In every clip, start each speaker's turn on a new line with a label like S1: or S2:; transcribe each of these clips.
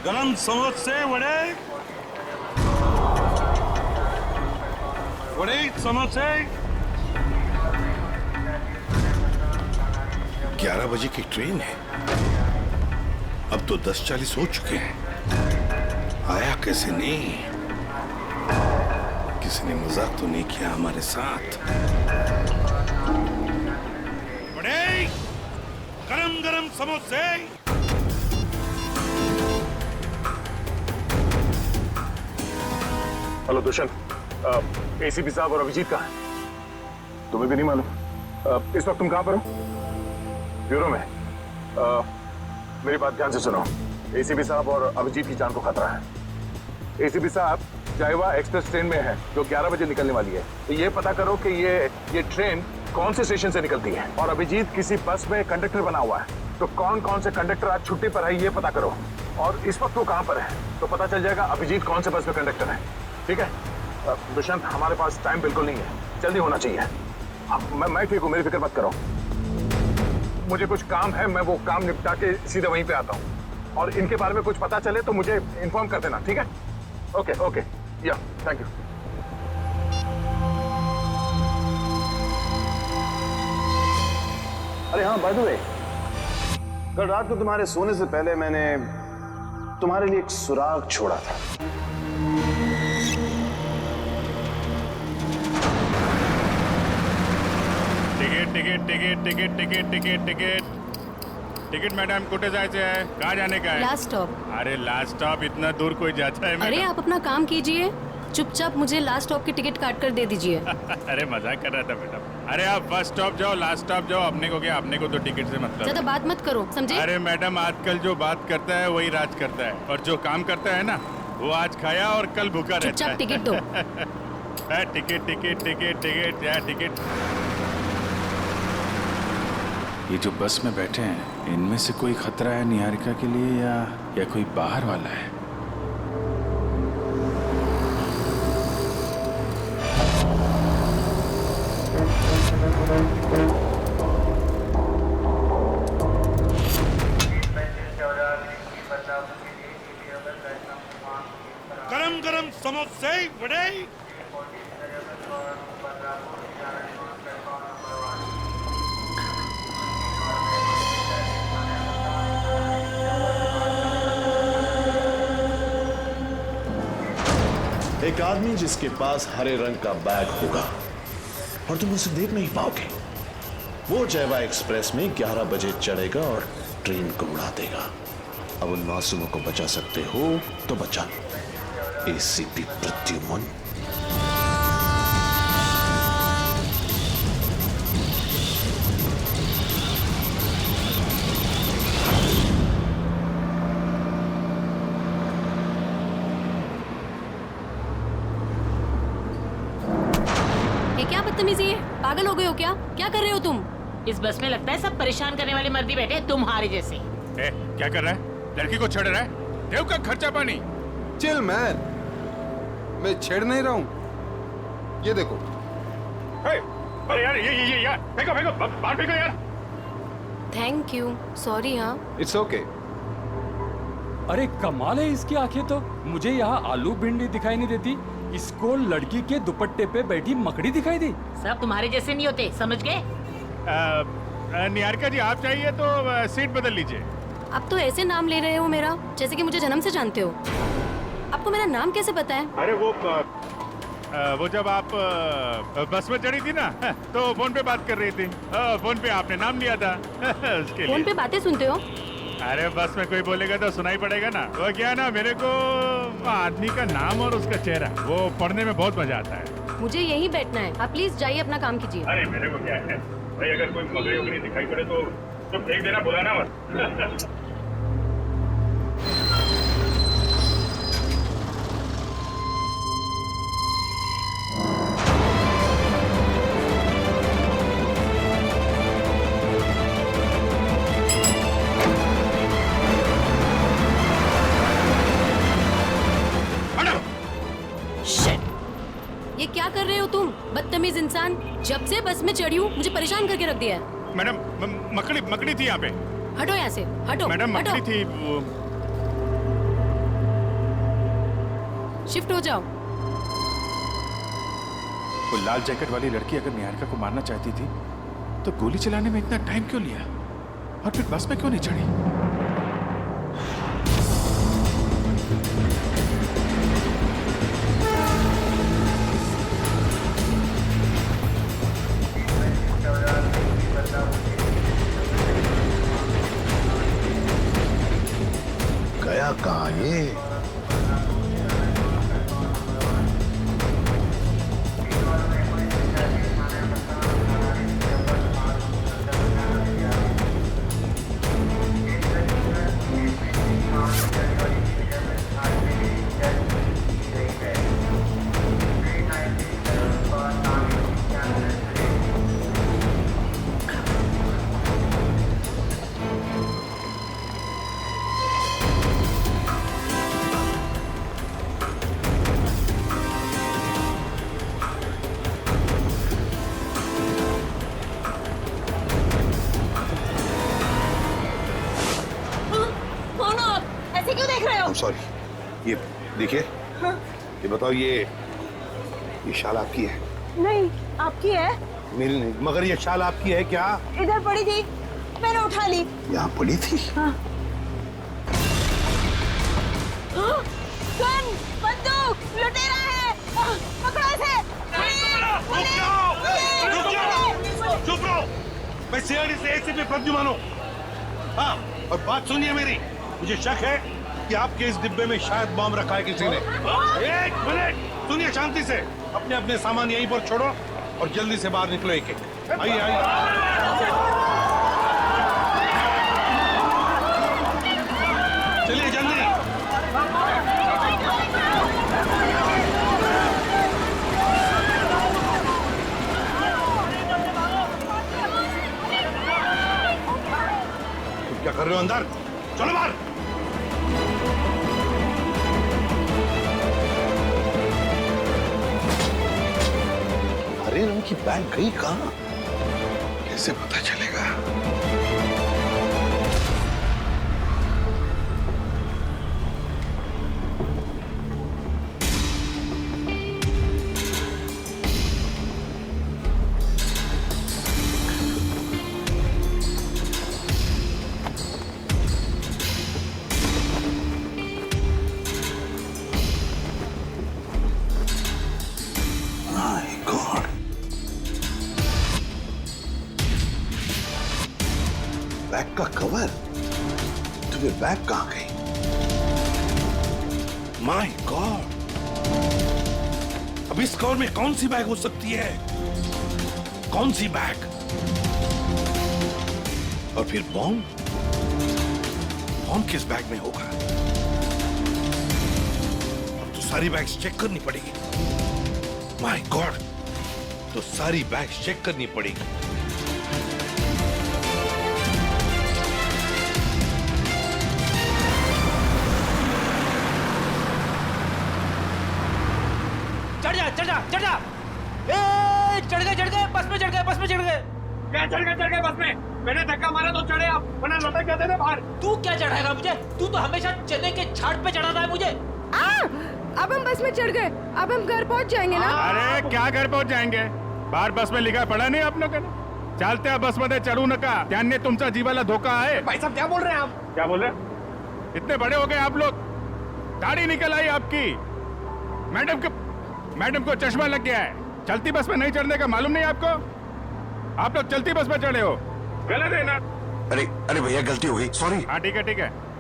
S1: गरम समोसे वड़े, वड़े समोसे।
S2: 11 बजे की ट्रेन है, अब तो 10:40 हो चुके हैं। आया कैसे नहीं? किसी ने मजाक तो नहीं किया हमारे साथ?
S1: वड़े, गरम गरम समोसे।
S3: हेलो दुष्यंत, एसीपी साहब और अभिजीत कहाँ हैं? तुम्हें भी नहीं मालूम? इस वक्त तुम कहाँ पर हो? ब्यूरो में। मेरी बात ध्यान से सुनो। एसीपी साहब और अभिजीत की जान को खतरा है। एसीपी साहब जायवा एक्सप्रेस ट्रेन में है जो 11 बजे निकलने वाली है। तो ये पता करो कि ये ट्रेन कौन से स्टेशन से निकलती है। और अभिजीत किसी बस में कंडक्टर बना हुआ है, तो कौन कौन से कंडक्टर आज छुट्टी पर है ये पता करो। और इस वक्त वो कहाँ पर है तो पता चल जाएगा अभिजीत कौन से बस में कंडक्टर है। ठीक है दुष्यंत, हमारे पास टाइम बिल्कुल नहीं है, जल्दी होना चाहिए। मैं ठीक हूँ, मेरी फिक्र मत करो। मुझे कुछ काम है, मैं वो काम निपटा के सीधे वहीं पे आता हूँ। और इनके बारे में कुछ पता चले तो मुझे इन्फॉर्म कर देना, ठीक है? ओके ओके, या थैंक यू।
S4: अरे हाँ, बाय द वे, कल रात को तुम्हारे सोने से पहले मैंने तुम्हारे लिए एक सुराग छोड़ा था।
S5: Ticket ticket ticket ticket ticket ticket ticket madam, कुठे जायचे आहे? कहाँ जाने का है?
S6: Last stop.
S5: अरे लास्ट स्टॉप इतना दूर कोई जाता है?
S6: अरे आप अपना काम कीजिए, चुपचाप मुझे लास्ट स्टॉप की टिकट काट कर दे दीजिए।
S5: अरे मजाक कर रहा था मैडम। अरे आप फर्स्ट स्टॉप जाओ, लास्ट स्टॉप जाओ, अपने को क्या, अपने को तो टिकट से मतलब।
S6: ज्यादा बात मत करो, समझे?
S5: अरे मैडम, आजकल जो बात करता है वही राज करता है, और जो काम करता है ना वो आज खाया और कल भूखा रहता है।
S6: चुपचाप टिकट दो।
S5: टिकट टिकट टिकट टिकट या टिकट। ये जो बस में बैठे हैं, इनमें से कोई खतरा है निहारिका के लिए या कोई बाहर वाला है?
S1: गरम गरम समोसे वड़े।
S4: एक आदमी जिसके पास हरे रंग का बैग होगा और तुम उसे देख नहीं पाओगे, वो जयवा एक्सप्रेस में 11 बजे चढ़ेगा और ट्रेन को उड़ा देगा। अब उन मासूमों को बचा सकते हो तो बचा लो। एसीपी प्रद्युमन।
S6: क्या बदतमीजी है? पागल हो गए हो क्या? क्या कर रहे हो तुम?
S7: इस बस में लगता है सब परेशान करने वाले मर्दी बैठे हैं तुम्हारे जैसे।
S5: क्या कर रहा है? लड़की को छेड़ रहा है? देव का खर्चा पानी।
S8: चिल मैन, मैं छेड़ नहीं रहा हूँ। ये देखो।
S5: अरे यार, ये यार, फेंको फेंको, बाहर फेंको यार।
S6: Thank you, sorry. हाँ
S8: इट्स ओके।
S9: अरे कमाल है इसकी आंखें तो। मुझे यहाँ आलू भिंडी दिखाई नहीं देती, इसको लड़की के दुपट्टे पे बैठी मकड़ी दिखाई दी।
S7: सब तुम्हारे जैसे नहीं होते, समझ गए?
S5: निहारिका जी, आप चाहिए तो सीट बदल लीजिए।
S6: अब तो ऐसे नाम ले रहे हो मेरा जैसे कि मुझे जन्म से जानते हो। आपको मेरा नाम कैसे पता है?
S5: अरे वो जब आप बस में चढ़ी थी ना, तो फोन पे बात कर रही थी। फोन पे आपने नाम लिया था उसके लिए।
S6: फोन पे बातें सुनते हो?
S5: अरे बस में कोई बोलेगा तो सुनाई पड़ेगा ना। वो क्या ना, मेरे को आदमी का नाम और उसका चेहरा वो पढ़ने में बहुत मजा आता है।
S6: मुझे यहीं बैठना है, आप प्लीज जाइए, अपना काम कीजिए।
S5: अरे मेरे को क्या है भाई, अगर कोई मकड़ी वकड़ी दिखाई पड़े तो फेंक देना, बुलाना मत।
S6: ये क्या कर रहे हो तुम, बदतमीज इंसान? जब से बस में चढ़ी हूँ मुझे परेशान करके रख दिया है।
S5: मैडम मकड़ी थी यहाँ पे।
S6: हटो यहाँ से, हटो
S5: मैडम
S6: हटो।
S5: मकड़ी थी वो।
S6: शिफ्ट हो जाओ।
S5: वो लाल जैकेट वाली लड़की अगर निहारिका को मारना चाहती थी तो गोली चलाने में इतना टाइम क्यों लिया और फिर बस में क्यों नहीं चढ़ी?
S4: गया कहाँ ये?
S7: कौन हो आप? ऐसे क्यों देख रहे हो?
S2: सॉरी, ये देखिए, ये बताओ, ये शाल आपकी है?
S7: नहीं, आपकी है।
S2: मेरी नहीं, मगर ये शाल आपकी है क्या?
S7: इधर पड़ी थी, मैंने उठा ली।
S2: यहाँ पड़ी थी?
S7: गन, बंदूक, लुटेरा है। पकड़ो इसे।
S1: चुप रहो। मैं सीआईडी से एसीपी प्रद्युमन हूँ। हाँ, और बात सुनिए मेरी, मुझे शक है कि आपके इस डिब्बे में शायद बम रखा है किसी ने। एक मिनट सुनिए शांति से। अपने अपने सामान यहीं पर छोड़ो और जल्दी से बाहर निकलो। एक एक आइए आइए। चलिए जल्दी। तुम क्या कर रहे हो अंदर? चलो बाहर।
S2: हरे रंग की बैग गई कहाँ? कैसे पता चलेगा? बैग का कवर? तुम्हें बैग कहाँ गई? My God! अब इस कवर में कौन सी बैग हो सकती है? कौन सी बैग? और फिर बॉम्ब? बॉम्ब किस बैग में होगा? अब तो सारी बैग्स चेक करनी पड़ेगी। My God! तो सारी बैग्स चेक करनी पड़ेगी।
S10: चढ़ जा। ए, चढ़ गए, बस में चढ़ गए।
S1: क्या चढ़ गए बस में? मैंने धक्का मारा तो चढ़े आप, वरना लौटा क्या देने बाहर।
S10: तू क्या चढ़ाएगा मुझे? तू तो हमेशा चने के छाट पे चढ़ाता है मुझे।
S7: अब हम बस में चढ़ गए, अब हम घर पहुंच जाएंगे ना?
S5: अरे क्या घर पहुंच जाएंगे? बाहर बस में लिखा पड़ा नहीं आप लोगों ने? चालते बस मध्ये चढ़ू नका, त्याने तुमचा जीवाला धोका है।
S1: भाई साहब क्या बोल रहे हैं आप? क्या बोल रहे हैं?
S5: इतने बड़े हो गए आप लोग, दाढ़ी निकल आई आपकी। मैडम को चश्मा लग गया है। चलती बस में नहीं चढ़ने का मालूम नहीं आपको? आप लोग चलती बस में चढ़े हो, गलत है ना?
S2: अरे भैया गलती हो गई, सॉरी।
S5: हाँ ठीक है।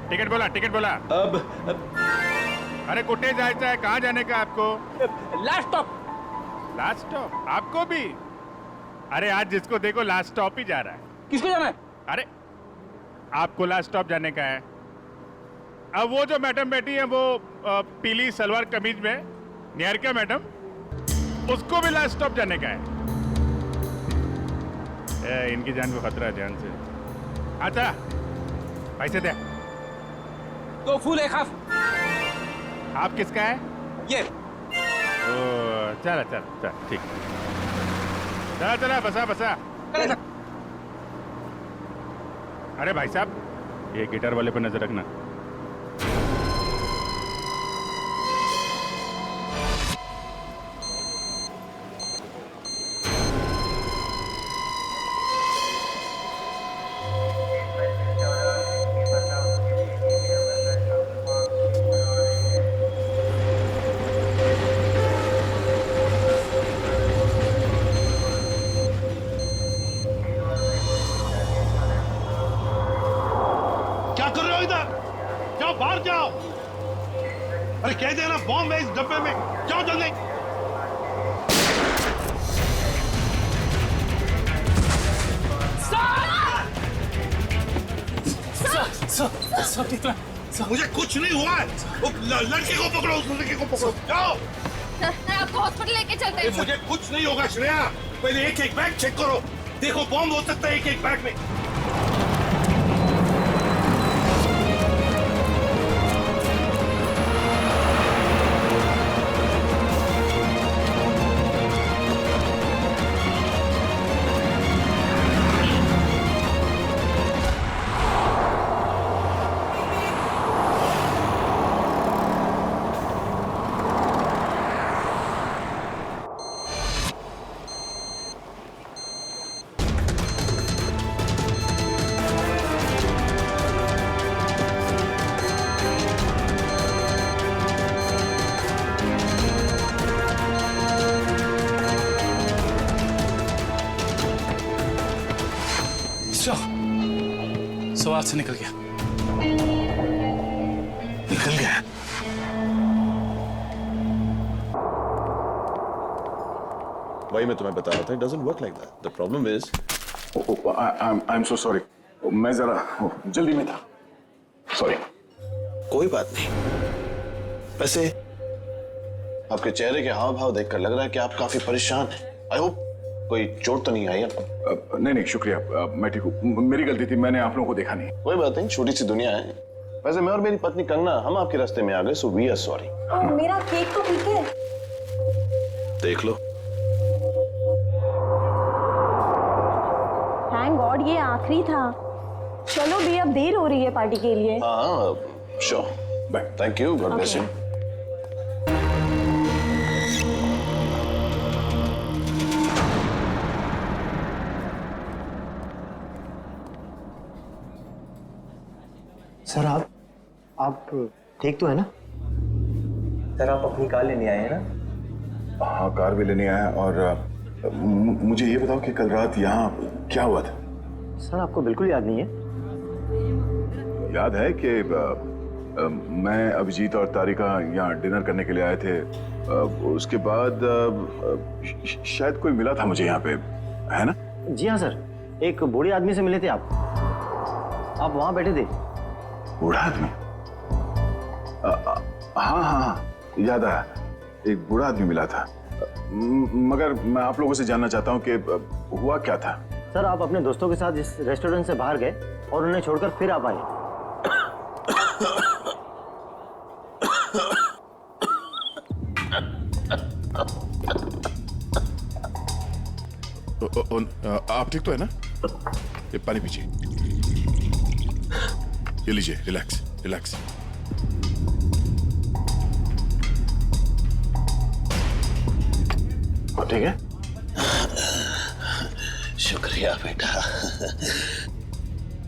S5: टिकट बोला।
S4: अब
S5: अरे कुटे जायचं है? कहाँ जाने का आपको?
S10: Last stop.
S5: आपको भी? अरे आज जिसको देखो लास्ट स्टॉप ही जा रहा है।
S10: किसको जाना है?
S5: अरे आपको लास्ट स्टॉप जाने का है। अब वो जो मैडम बैठी है वो पीली सलवार कमीज में, निहारिका मैडम, उसको भी लास्ट स्टॉप जाने का है। इनकी जान को खतरा है, ध्यान से। अच्छा पैसे दे।
S10: 2 फूल 1 हाफ।
S5: आप किसका है?
S10: ये
S5: चल ठीक। चला बसा। अरे भाई साहब, ये गिटार वाले पे नजर रखना।
S1: क्या कर रहे हो इधर? जाओ बाहर जाओ। अरे कह देना बॉम्ब है इस डब्बे में, जाओ जल्दी। मुझे कुछ नहीं हुआ है। वो लड़की को पकड़ो, उस लड़की को पकड़ो, जाओ।
S6: आपको हॉस्पिटल लेके चलते हैं।
S1: मुझे कुछ नहीं होगा श्रेया। पहले एक एक बैग चेक करो, देखो बॉम्ब हो सकता है एक एक बैग में।
S10: सवाल से निकल गया।
S2: निकल गया।
S4: वही मैं तुम्हें बता रहा था, it doesn't work like that. The problem is,
S3: I'm so sorry. मैं जरा जल्दी में था, सॉरी।
S4: कोई बात नहीं। वैसे आपके चेहरे के हाव भाव देखकर लग रहा है कि आप काफी परेशान हैं। आई होप कोई चोट तो नहीं आई आपको?
S3: नहीं शुक्रिया, मैं ठीक हूँ। मेरी गलती थी, मैंने आप लोगों को देखा नहीं।
S4: कोई बात नहीं, छोटी सी दुनिया है। वैसे मैं और मेरी पत्नी कंगना, हम आपके रास्ते में आ गए, सो वी आर सॉरी।
S6: मेरा केक तो ठीक है।
S4: देख लो।
S6: थैंक गॉड ये आखिरी था। चलो भी, अब देर हो रही है पार्टी के लिए।
S4: हाँ, sure.
S3: Bye.
S4: Thank you, God bless you.
S11: Sir आप ठीक तो है ना? सर आप अपनी कार लेने आए हैं ना?
S3: हाँ, कार भी लेने आया। और मुझे ये बताओ कि कल रात यहाँ क्या हुआ था?
S11: सर आपको बिल्कुल याद नहीं है?
S3: याद है कि मैं, अभिजीत और तारिका यहाँ डिनर करने के लिए आए थे। उसके बाद शायद कोई मिला था मुझे यहाँ पे, है ना?
S11: जी हाँ सर, एक बूढ़े आदमी से मिले थे आप वहाँ बैठे थे।
S3: बूढ़ा आदमी? हाँ, याद आया, एक बूढ़ा आदमी मिला था। मगर मैं आप लोगों से जानना चाहता हूँ कि हुआ क्या था?
S11: सर आप अपने दोस्तों के साथ इस रेस्टोरेंट से बाहर गए और उन्हें छोड़कर फिर आप आए।
S3: आप ठीक तो है ना? ये पानी पीजिए, ये लीजिए, रिलैक्स रिलैक्स। ठीक है?
S4: शुक्रिया बेटा,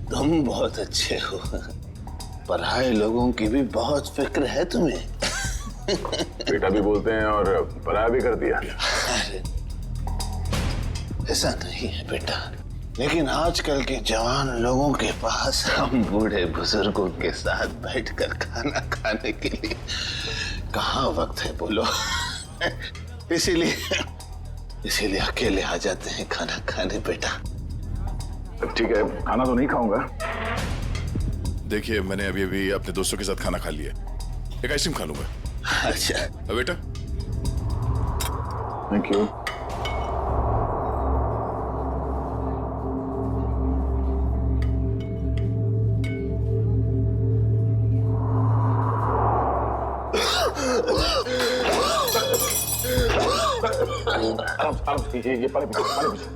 S4: तुम बहुत अच्छे हो। पराये लोगों की भी बहुत फिक्र है तुम्हें।
S3: बेटा भी बोलते हैं और पराया भी कर दिया।
S4: अरे ऐसा नहीं है बेटा, लेकिन आजकल के जवान लोगों के पास हम बूढ़े बुजुर्गों के साथ बैठकर खाना खाने के लिए कहाँ वक्त है बोलो। इसीलिए अकेले आ जाते हैं खाना खाने बेटा।
S3: ठीक है, खाना तो नहीं खाऊंगा।
S12: देखिए, मैंने अभी अपने दोस्तों के साथ खाना खा लिया, एक आइसक्रीम खा लूंगा।
S4: अच्छा
S12: बेटा,
S3: थैंक यू। ये पानी पीजिए, पानी पीजिए।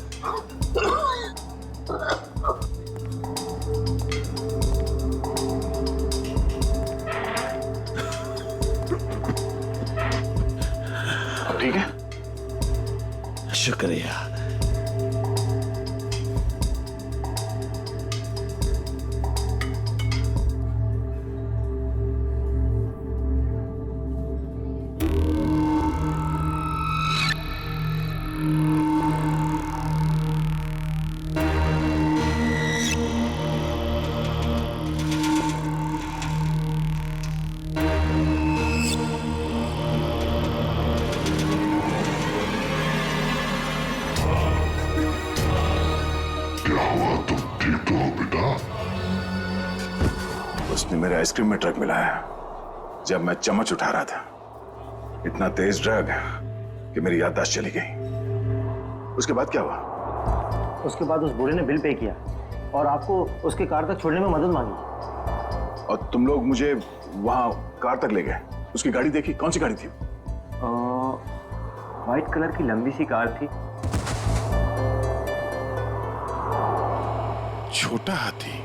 S4: शुक्रिया।
S3: उसने मेरे आइसक्रीम में ड्रग मिलाया जब मैं चम्मच उठा रहा था। इतना तेज ड्रग कि मेरी याददाश्त चली गई। उसके बाद क्या हुआ?
S11: उसके बाद उस बूढ़े ने बिल पे किया और आपको उसके कार तक छोड़ने में मदद मांगी।
S3: और तुम लोग मुझे वहां कार तक ले गए। उसकी गाड़ी देखी? कौन सी गाड़ी थी?
S11: व्हाइट कलर की लंबी सी कार थी।
S12: छोटा हाथी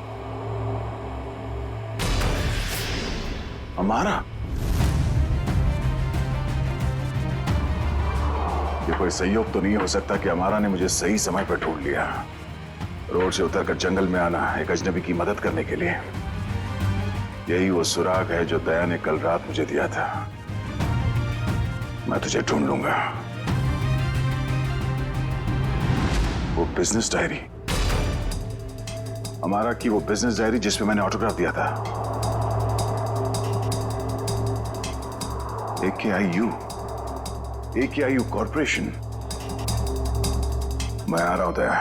S3: हमारा? ये कोई संयोग तो नहीं हो सकता कि हमारा ने मुझे सही समय पर ढूंढ लिया। रोड से उतरकर जंगल में आना एक अजनबी की मदद करने के लिए। यही वो सुराग है जो दया ने कल रात मुझे दिया था। मैं तुझे ढूंढ लूंगा। वो बिजनेस डायरी, हमारा की वो बिजनेस डायरी जिसमें मैंने ऑटोग्राफ दिया था। AKIU corporation. मैं आ रहा हूं दया।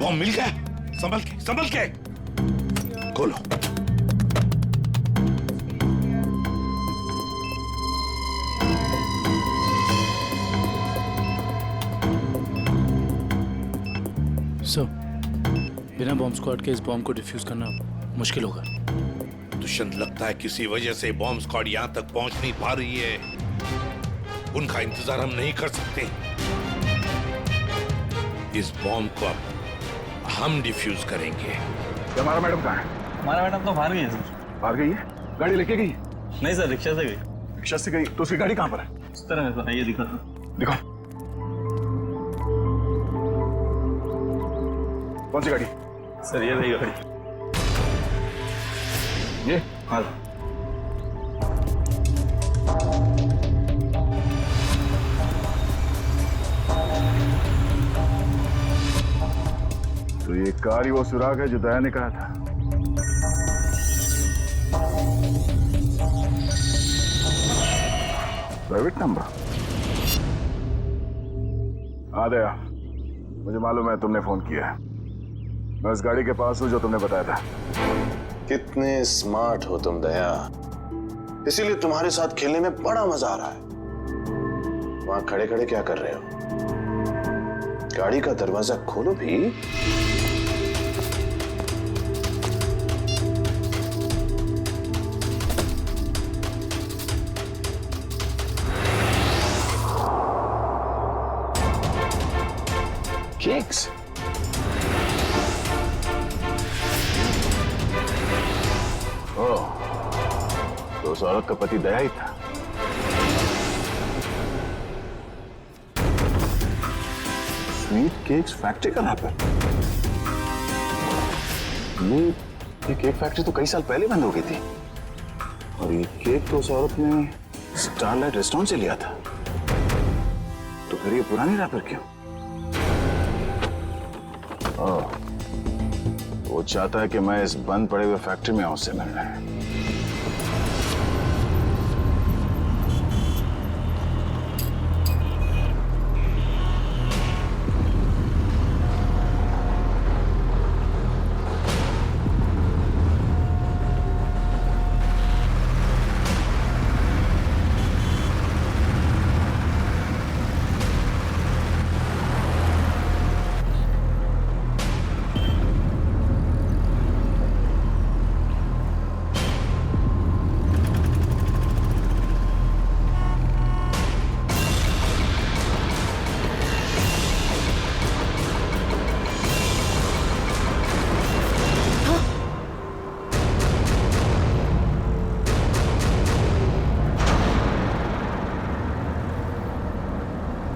S2: बॉम्ब मिल गया। संभल के खोलो।
S10: सर, बिना बॉम्ब स्क्वाड के इस बॉम्ब को डिफ्यूज करना मुश्किल होगा।
S2: दुष्यंत, लगता है किसी वजह से बॉम्ब स्क्वाड यहां तक पहुंच नहीं पा रही है। उनका इंतजार हम नहीं कर सकते। इस बॉम्ब को अब हम डिफ्यूज करेंगे।
S3: हमारा मैडम कहाँ है?
S11: हमारा मैडम तो बाहर गई है सर।
S3: बाहर गई है? गाड़ी लेके गई?
S11: नहीं सर, रिक्शा से गई।
S3: रिक्शा से गई? तो उसकी गाड़ी कहाँ पर है?
S11: इस तरह है सर, ये दिखा।
S3: दिखाओ। कौन सी गाड़ी?
S11: सर ये रही गाड़ी।
S3: ये?
S11: हाँ।
S3: तो ये कार ही वो सुराग है जो दया ने कहा था। Private number. हाँ दया, मुझे मालूम है तुमने फोन किया है। मैं उस गाड़ी के पास हूं जो तुमने बताया था।
S4: कितने स्मार्ट हो तुम दया, इसीलिए तुम्हारे साथ खेलने में बड़ा मजा आ रहा है। वहां खड़े खड़े क्या कर रहे हो? गाड़ी का दरवाजा खोलो भी। केक्स।
S3: ओह, तो उस औरत का पति दया ही था। स्वीट केक्स फैक्ट्री का नाम है। ये केक फैक्ट्री तो कई साल पहले बंद हो गई थी। और ये केक तो उस औरत ने स्टारलाइट रेस्टोरेंट से लिया था। तो फिर ये पुरानी रैपर क्यों? वो वो चाहता है कि मैं इस बंद पड़े हुए फैक्ट्री में आऊं उससे मिलने।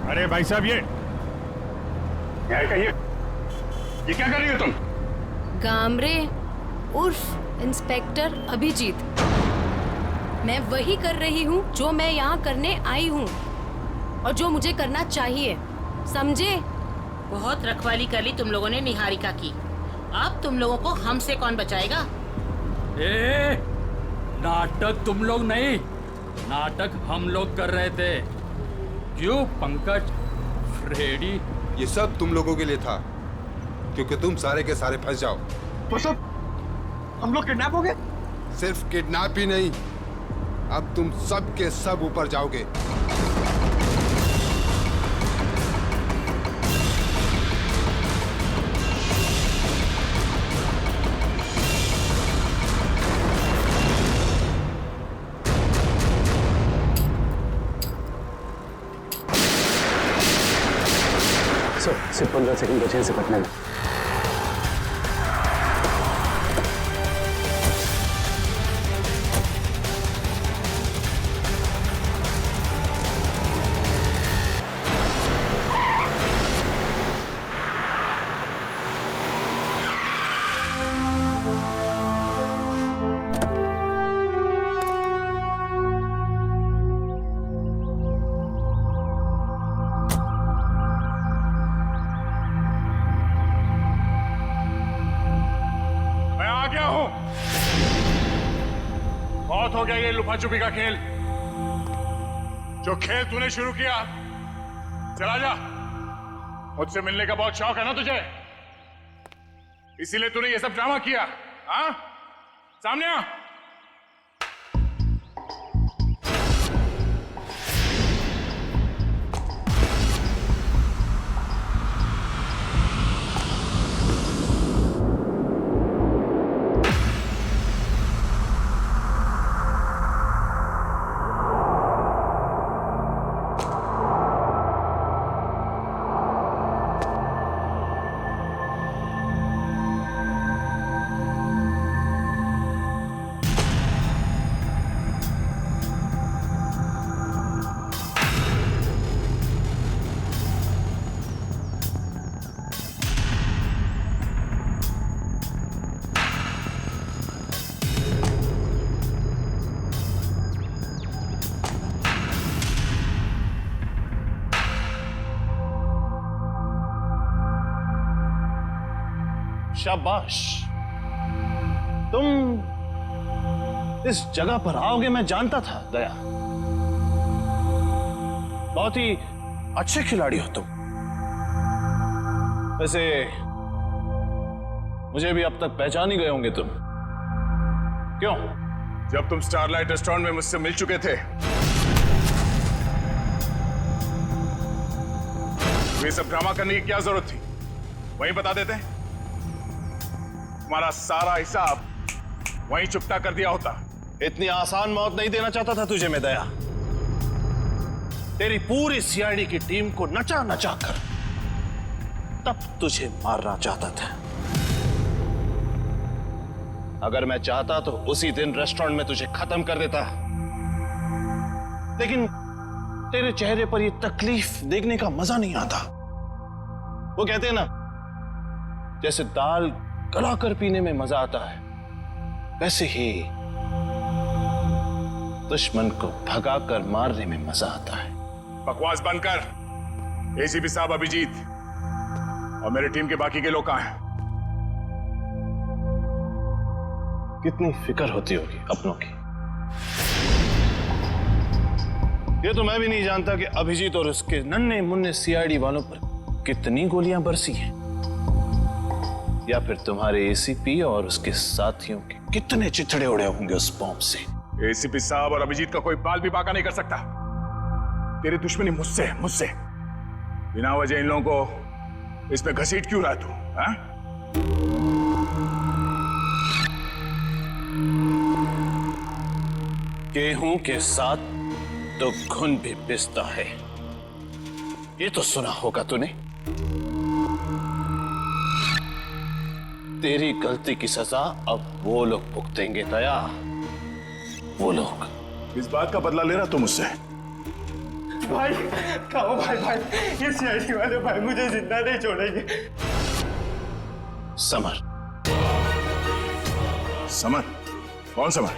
S5: अरे भाई साहब, ये क्या कर रही हो तुम?
S6: गामरे उर्फ इंस्पेक्टर अभिजीत, मैं वही कर रही हूँ जो मैं यहाँ करने आई हूँ और जो मुझे करना चाहिए, समझे?
S7: बहुत रखवाली कर ली तुम लोगों ने निहारिका की। अब तुम लोगों को हमसे कौन बचाएगा?
S9: ए, नाटक तुम लोग नहीं, नाटक हम लोग कर रहे थे। क्यों पंकज, फ्रेडी?
S8: ये सब तुम लोगों के लिए था, क्योंकि तुम सारे के सारे फंस जाओ।
S1: तो सब हम लोग किडनैप हो गए?
S8: सिर्फ किडनैप ही नहीं, अब तुम सब के सब ऊपर जाओगे।
S11: सिर्फ 15 सेकंड बचे से पटने में।
S5: बहुत हो गया ये लुका छुपी का खेल। जो खेल तूने शुरू किया, चला जा। मुझसे मिलने का बहुत शौक है ना तुझे, इसीलिए तूने ये सब ड्रामा किया। हाँ, सामने आ।
S4: शाबाश, तुम इस जगह पर आओगे मैं जानता था दया। बहुत ही अच्छे खिलाड़ी हो तुम। वैसे मुझे भी अब तक पहचान ही गए होंगे तुम, क्यों?
S5: जब तुम स्टारलाइट रेस्टोरेंट में मुझसे मिल चुके थे, ये सब ड्रामा करने की क्या जरूरत थी? वहीं बता देते, तुम्हारा सारा हिसाब वहीं चुकता कर दिया होता।
S4: इतनी आसान मौत नहीं देना चाहता था तुझे मैं दया। तेरी पूरी सीआईडी की टीम को नचा नचा कर तब तुझे मारना चाहता था। अगर मैं चाहता तो उसी दिन रेस्टोरेंट में तुझे खत्म कर देता, लेकिन तेरे चेहरे पर यह तकलीफ देखने का मजा नहीं आता। वो कहते हैं ना, जैसे दाल गलाकर पीने में मजा आता है, वैसे ही दुश्मन को भगाकर मारने में मजा आता है।
S5: बकवास बंद कर। एसीपी साहब अभिजीत और मेरी टीम के बाकी के लोग कहां हैं?
S4: कितनी फिक्र होती होगी अपनों की। ये तो मैं भी नहीं जानता कि अभिजीत और उसके नन्हे मुन्ने सीआईडी वालों पर कितनी गोलियां बरसी हैं, या फिर तुम्हारे एसीपी और उसके साथियों के कितने चिथड़े उड़े होंगे उस बॉम्ब से।
S3: एसीपी साहब और अभिजीत का कोई बाल भी बाका नहीं कर सकता। तेरी दुश्मनी मुझसे मुझसे बिना वजह इन लोगों को इस पे घसीट क्यों रहा तू? हाँ?
S4: गेहूं के साथ तो घुन भी पिसता है, ये तो सुना होगा तूने। तेरी गलती की सजा अब वो लोग भुगतेंगे दया, वो लोग।
S3: इस बात का बदला ले रहा तू मुझसे?
S11: भाई कहो भाई, ये सीआईडी वाले भाई मुझे जिंदा नहीं छोड़ेंगे।
S4: समर।
S3: समर? कौन समर?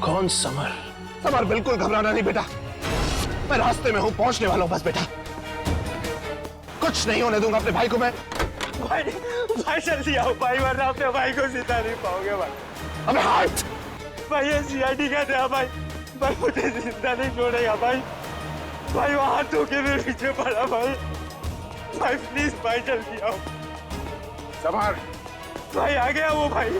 S4: कौन समर? समर, बिल्कुल घबराना नहीं बेटा, मैं रास्ते में हूं, पहुंचने वाला हूं बस बेटा। कुछ नहीं होने दूंगा अपने भाई को मैं।
S11: भाई जल्दी आओ भाई, वरना अपने भाई को जिंदा नहीं पाओगे भाई।
S4: अबे हाथ!
S11: भाई ये सीआईडी का था भाई मुझे जिंदा नहीं छोड़ेगा भाई। भाई वो हाथों के मेरे पीछे पड़ा भाई प्लीज भाई जल्दी आओ।
S3: समर!
S11: भाई आ गया वो भाई।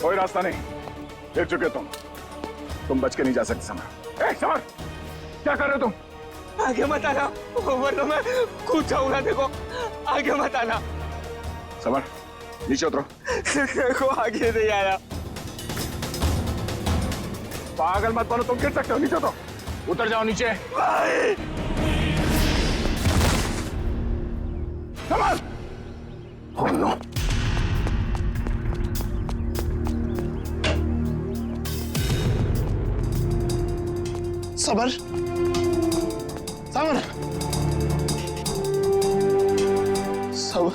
S3: कोई रास्ता नहीं, गिर चुके तुम बच के नहीं जा सकते समर। समर, क्या कर रहे हो तुम?
S11: आगे मत आना, वरना मैं कूद जाऊंगा। देखो आगे मत आना।
S3: समर नीचे उतरो।
S11: देखो आगे नहीं आया।
S3: पागल मत बनो, तुम गिर सकते हो। नीचे उतरो, उतर जाओ नीचे।
S11: भाई
S3: summer! Oh no!
S4: Summer! Summer! Summer!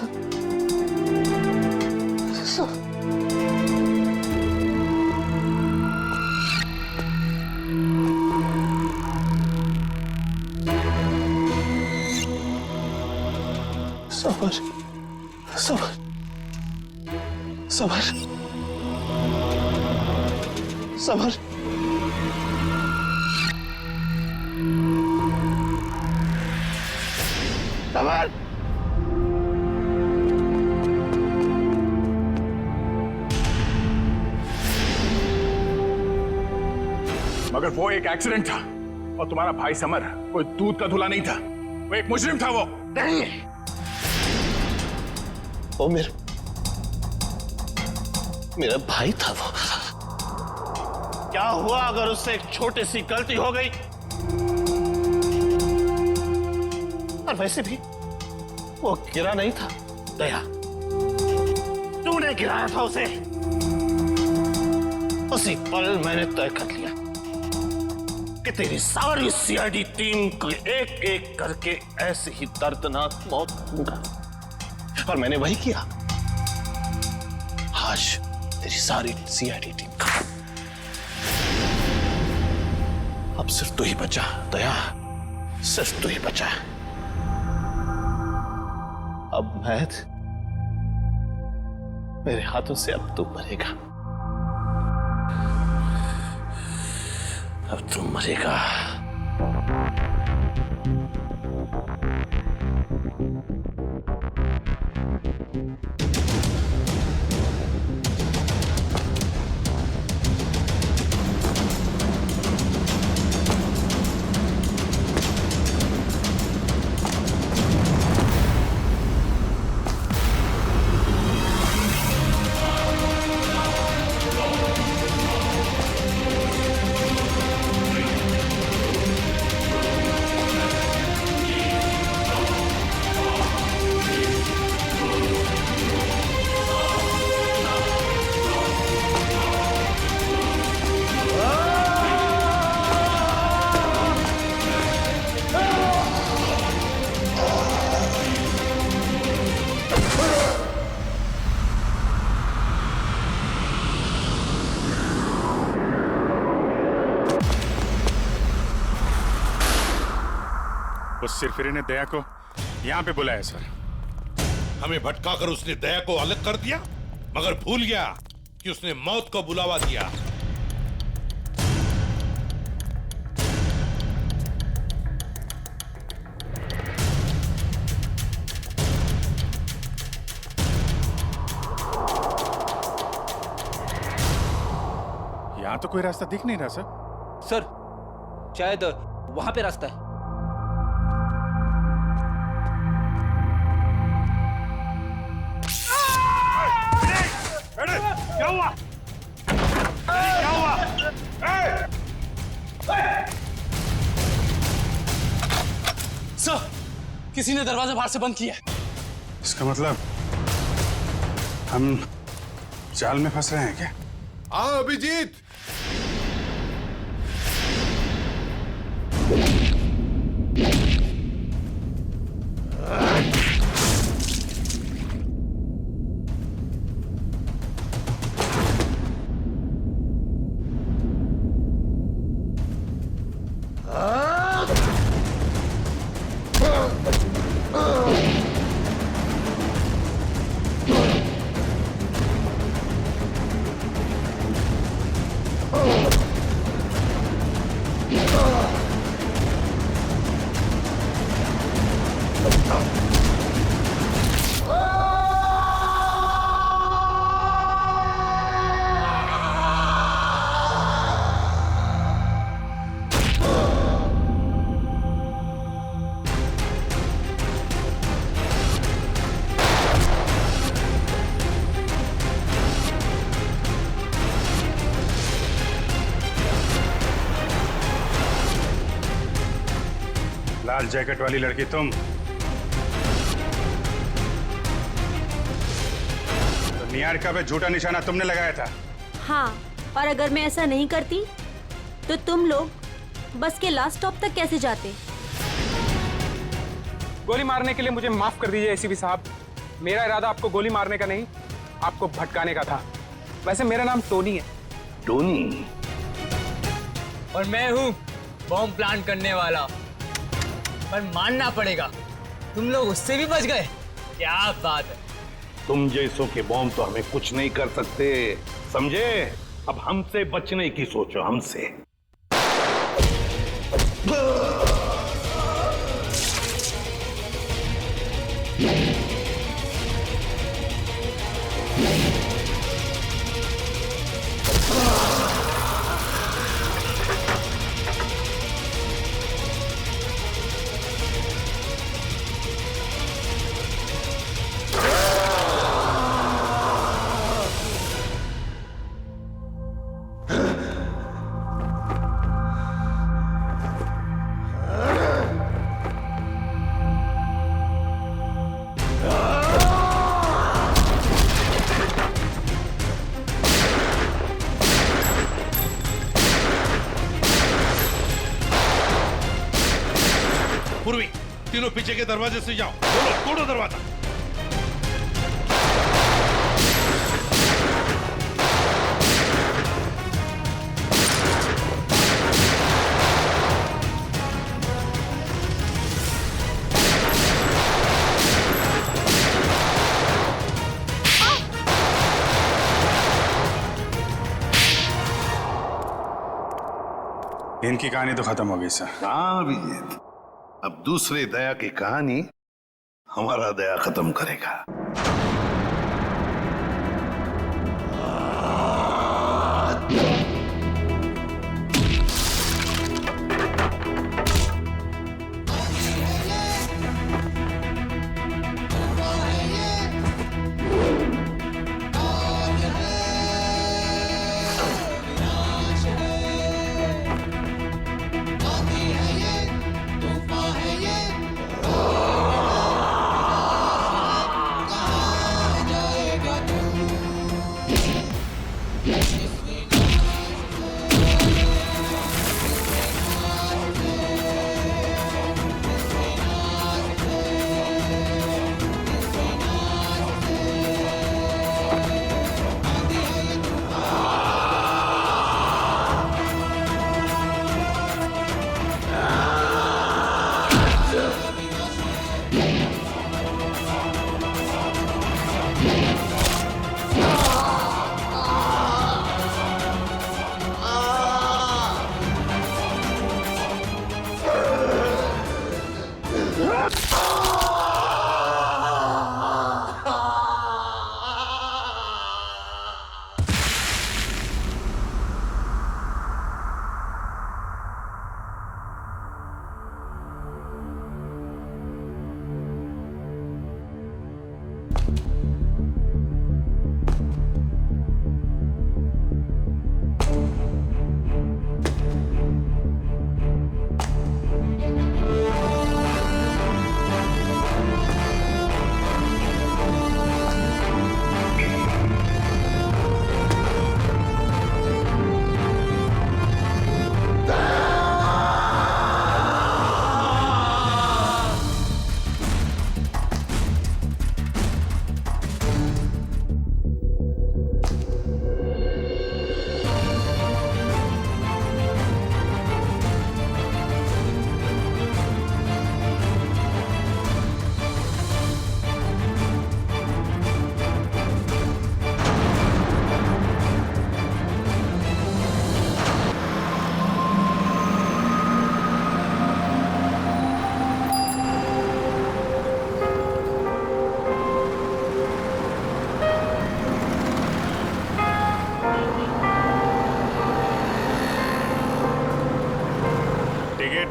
S4: Summer! Summer! Summer! Summer! Summer!
S3: मगर वो एक एक्सीडेंट था और तुम्हारा भाई समर कोई दूध का धुला नहीं था, वो एक मुजरिम था। वो
S4: नहीं, वो मेरा भाई था। वो क्या हुआ अगर उससे एक छोटी सी गलती हो गई? और वैसे भी वो गिरा नहीं था दया, तूने गिराया था उसे। उसी पल मैंने तय कर लिया कि तेरी सारी सीआईडी टीम को एक एक करके ऐसे ही दर्दनाक मौत दूंगा, और मैंने वही किया। आज तेरी सारी सीआईडी टीम खत्म। अब सिर्फ तू ही बचा दया, सिर्फ तू ही बचा। अब मेरे हाथों से अब तू मरेगा, अब तू मरेगा।
S5: उस सिरफिरे ने दया को यहाँ पे बुलाया सर।
S2: हमें भटकाकर उसने दया को अलग कर दिया, मगर भूल गया कि उसने मौत को बुलावा दिया।
S5: यहाँ तो कोई रास्ता दिख नहीं रहा सर।
S10: सर शायद वहां पे रास्ता है।
S1: क्या हुआ? क्या हुआ?
S11: सर किसी ने दरवाजा बाहर से बंद किया है।
S1: इसका मतलब हम जाल में फंस रहे हैं क्या?
S12: हाँ अभिजीत,
S1: लाल जैकेट वाली लड़की तुम? तो निहारिका पे झूठा निशाना तुमने लगाया था?
S13: हाँ, और अगर मैं ऐसा नहीं करती तो तुम लोग बस के लास्ट स्टॉप तक कैसे जाते?
S11: गोली मारने के लिए मुझे माफ कर दीजिए एसीपी साहब। मेरा इरादा आपको गोली मारने का नहीं, आपको भटकाने का था। वैसे मेरा नाम टोनी है।
S2: टोनी?
S10: और मैं हूँ बॉम्ब प्लांट करने वाला। पर मानना पड़ेगा तुम लोग उससे भी बच गए। क्या बात है।
S2: तुम जैसों के बॉम्ब तो हमें कुछ नहीं कर सकते, समझे? अब हमसे बचने की सोचो, हमसे। पूर्वी, तीनों पीछे के दरवाजे से जाओ। बोलो, तोड़ो दरवाजा।
S1: इनकी कहानी तो खत्म हो गई सर।
S2: हाँ अभिजीत, अब दूसरे दया की कहानी हमारा दया खत्म करेगा।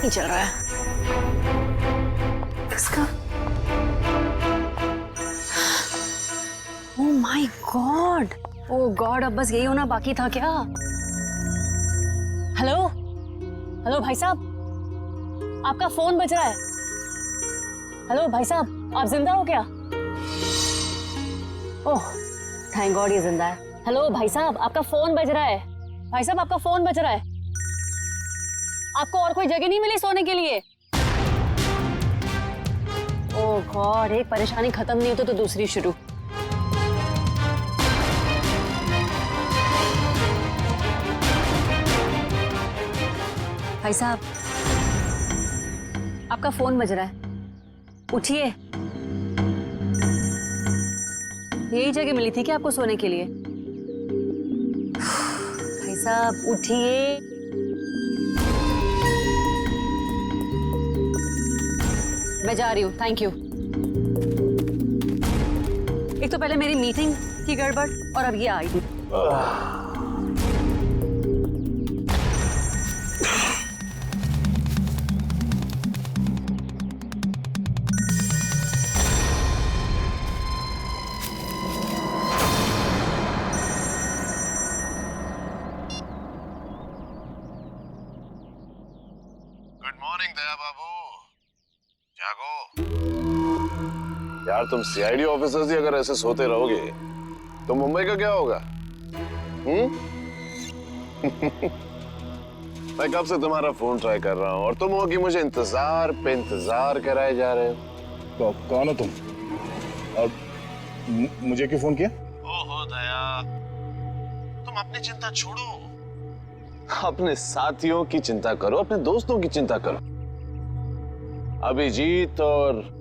S14: नहीं चल रहा है इसका। Oh my God, oh God, अब बस यही होना बाकी था क्या? हेलो हेलो भाई साहब, आपका फोन बज रहा है। हेलो भाई साहब, आप जिंदा हो क्या? ओह थैंक गॉड ये जिंदा है। हेलो भाई साहब, आपका फोन बज रहा है। भाई साहब आपका फोन बज रहा है। आपको और कोई जगह नहीं मिली सोने के लिए? ओह गॉड, एक परेशानी खत्म नहीं होती तो दूसरी शुरू। भाई साहब आपका फोन बज रहा है, उठिए। यही जगह मिली थी क्या आपको सोने के लिए? भाई साहब उठिए। मैं जा रही हूँ, थैंक यू। एक तो पहले मेरी मीटिंग की गड़बड़ और अब ये आई।
S4: यार तुम सीआईडी ऑफिसर्स ही अगर ऐसे सोते रहोगे तो मुंबई का क्या होगा? मैं कब से तुम्हारा फोन ट्राई कर रहा हूँ और तुम हो कि मुझे इंतजार पे इंतजार कराए जा रहे हो।
S3: तो कौन हो तुम और मुझे क्यों फोन किया?
S4: ओहो दया, तुम अपनी चिंता छोड़ो, अपने साथियों की चिंता करो, अपने दोस्तों की चिंता करो। अभिजीत और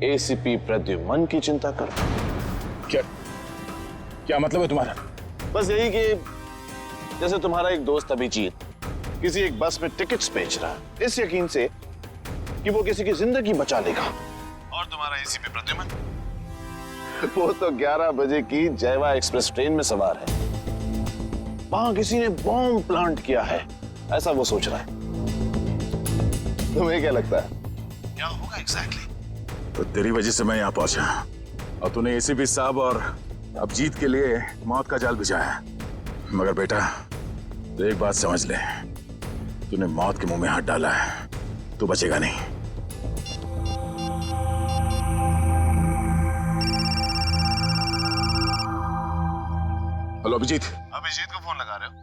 S4: एसीपी प्रद्युमन की चिंता करो।
S3: क्या मतलब है तुम्हारा?
S4: बस यही कि जैसे तुम्हारा एक दोस्त अभिजीत किसी एक बस में टिकट्स बेच रहा है इस यकीन से कि वो किसी की जिंदगी बचा लेगा, और तुम्हारा एसीपी प्रद्युमन वो तो 11 बजे की जयवा एक्सप्रेस ट्रेन में सवार है, वहां किसी ने बॉम्ब प्लांट किया है ऐसा वो सोच रहा है। तुम्हें क्या लगता है क्या होगा एग्जैक्टली?
S3: तो तेरी वजह से मैं यहाँ पहुंचा और तूने एसीपी साहब और अभिजीत के लिए मौत का जाल बिछाया। मगर बेटा तो एक बात समझ ले, तूने मौत के मुंह में हाथ डाला है, तू बचेगा नहीं। हेलो अभिजीत।
S4: अभिजीत को फोन लगा रहे हो?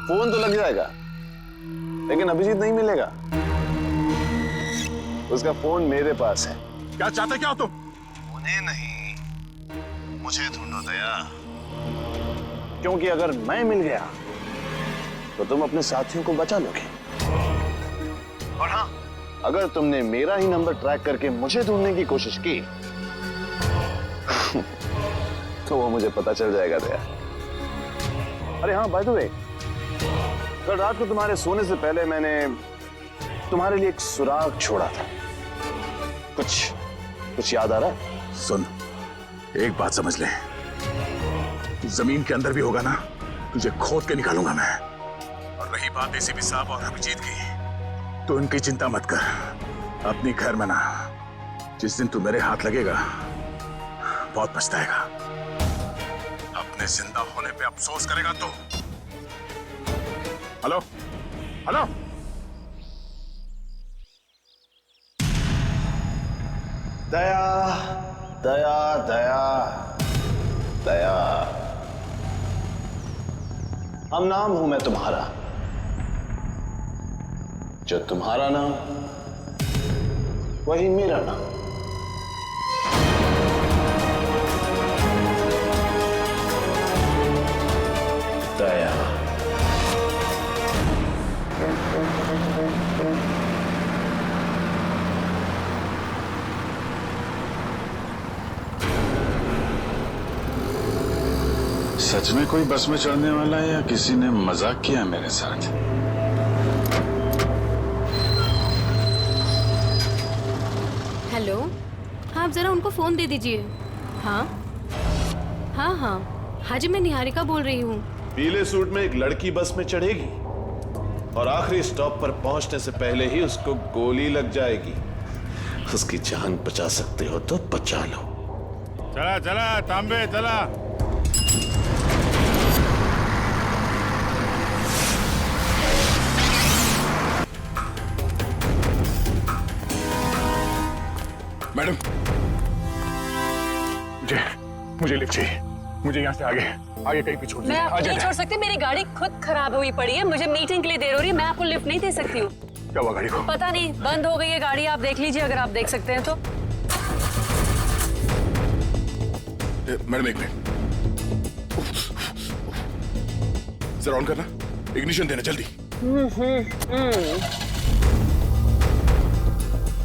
S4: फोन तो लग जाएगा लेकिन अभिजीत नहीं मिलेगा, उसका फोन मेरे पास है।
S3: क्या चाहते क्या हो तुम?
S4: उन्हें नहीं, मुझे ढूंढो दया, क्योंकि अगर मैं मिल गया तो तुम अपने साथियों को बचा लोगे, और हाँ अगर तुमने मेरा ही नंबर ट्रैक करके मुझे ढूंढने की कोशिश की तो वो मुझे पता चल जाएगा दया। अरे हाँ बाय द वे, कल रात को तुम्हारे सोने से पहले मैंने तुम्हारे लिए एक सुराग छोड़ा था, कुछ याद आ रहा है?
S3: सुन, एक बात समझ ले, जमीन के अंदर भी होगा ना, तुझे खोद के निकालूंगा मैं। और रही बात एसीपी साहब और अभिजीत की, तो उनकी चिंता मत कर, अपनी खैर मना। जिस दिन तू मेरे हाथ लगेगा बहुत पछताएगा, अपने जिंदा होने पे अफसोस करेगा तो। हेलो हेलो,
S4: दया दया दया दया, हम नाम हूं मैं तुम्हारा, जो तुम्हारा नाम वही मेरा नाम। दया।
S3: सच में कोई बस में चढ़ने वाला है या किसी ने मजाक किया मेरे साथ?
S6: हेलो, आप जरा उनको फोन दे दीजिए। हाँ हाँ हाँ हाँ जी, मैं निहारिका बोल रही हूँ।
S4: पीले सूट में एक लड़की बस में चढ़ेगी और आखिरी स्टॉप पर पहुंचने से पहले ही उसको गोली लग जाएगी। उसकी जान बचा सकते हो तो बचा लो।
S5: चला चला तांबे चला।
S3: मैडम, मुझे लिफ्ट चाहिए। मुझे यहाँ से आगे कहीं भी छोड़
S14: मैं आपको नहीं छोड़ सकती, मेरी गाड़ी खुद खराब हुई पड़ी है, मुझे मीटिंग के लिए देर हो रही है, मैं आपको लिफ्ट नहीं दे सकती हूँ।
S3: क्या हुआ गाड़ी को?
S14: पता नहीं, बंद हो गई है गाड़ी, आप देख लीजिए अगर आप देख सकते हैं तो।
S12: मैडम एक मिनट, जरा ऑन करना, इग्निशन देना जल्दी।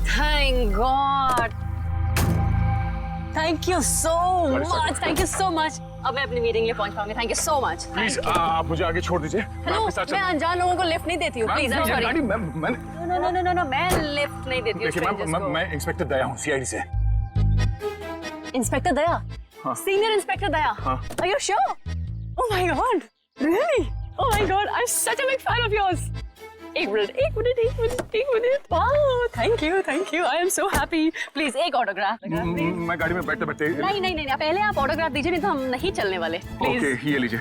S14: Thank God, thank you so much, thank you so much. अब मैं अपनी मीटिंग लिए पहुंच पाऊंगी। Thank you so much.
S3: Please आप मुझे आगे छोड़ दीजिए।
S14: हेलो, मैं अनजान लोगों को लिफ्ट नहीं देती हूँ, please. I am sorry. No, मैं लिफ्ट नहीं देती हूँ स्ट्रेंजर्स को।
S3: मैं इंस्पेक्टर दया हूँ, सीआईडी से।
S14: इंस्पेक्टर दया?
S3: हाँ।
S14: सीनियर इंस्पेक्टर दया?
S3: हाँ।
S14: Are you sure? Oh my God, really? Oh my God, I'm such a big fan of yours. एक minute. Wow, thank you. I am so happy. Please एक autograph.
S3: मैं गाड़ी में बैठते
S14: नहीं, पहले आप ऑटोग्राफ दीजिए, नहीं तो हम नहीं चलने वाले। प्लीज।
S3: ओके, ये लीजिए।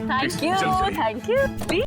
S14: Thank you. प्लीज।